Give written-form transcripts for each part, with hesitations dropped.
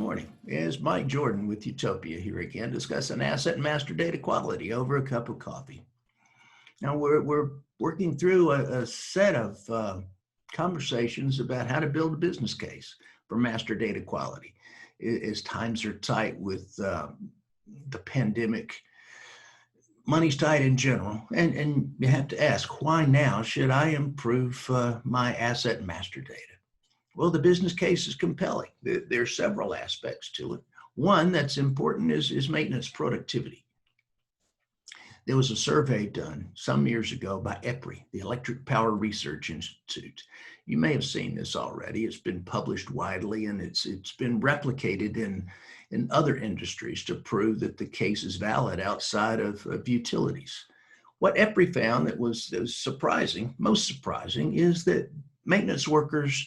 morning. It's Mike Jordan with Utopia here again, discussing asset and master data quality over a cup of coffee. Now, we're working through a set of conversations about how to build a business case for master data quality. As times are tight with the pandemic, money's tight in general, and you have to ask, why now should I improve my asset and master data? Well, the business case is compelling. There are several aspects to it. One that's important is maintenance productivity. There was a survey done some years ago by EPRI, the Electric Power Research Institute. You may have seen this already. It's been published widely, and it's been replicated in other industries to prove that the case is valid outside of utilities. What EPRI found that was surprising, most surprising, is that maintenance workers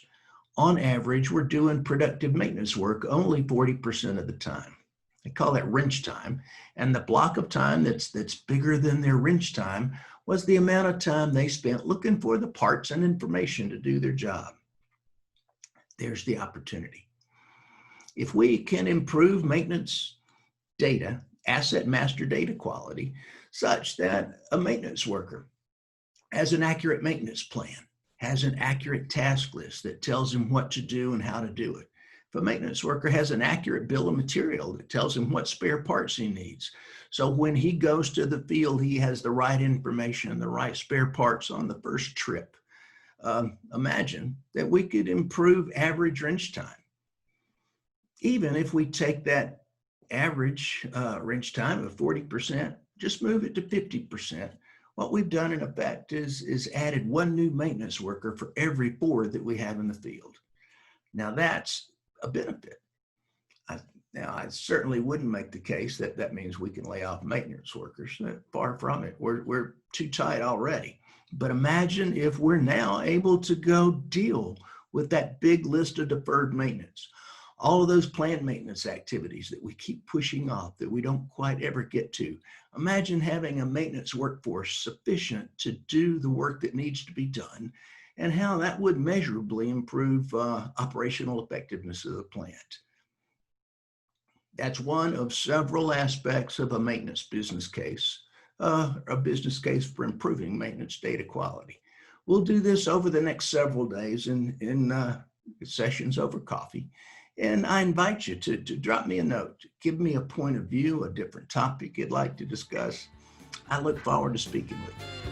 on average were doing productive maintenance work only 40% of the time. They call that wrench time. And the block of time that's bigger than their wrench time was the amount of time they spent looking for the parts and information to do their job. There's the opportunity. If we can improve maintenance data, asset master data quality, such that a maintenance worker has an accurate maintenance plan, has an accurate task list that tells him what to do and how to do it. If a maintenance worker has an accurate bill of material that tells him what spare parts he needs. So when he goes to the field, he has the right information, the right spare parts on the first trip. Imagine that we could improve average wrench time. Even if we take that average wrench time of 40%, just move it to 50%. What we've done in effect is added one new maintenance worker for every 4 that we have in the field. Now that's a benefit. I certainly wouldn't make the case that means we can lay off maintenance workers. Far from it. We're too tight already. But imagine if we're now able to go deal with that big list of deferred maintenance. All of those planned maintenance activities that we keep pushing off that we don't quite ever get to. Imagine having a maintenance workforce sufficient to do the work that needs to be done and how that would measurably improve operational effectiveness of the plant. That's one of several aspects of a maintenance business case, a business case for improving maintenance data quality. We'll do this over the next several days in sessions over coffee. And I invite you to drop me a note, give me a point of view, a different topic you'd like to discuss. I look forward to speaking with you.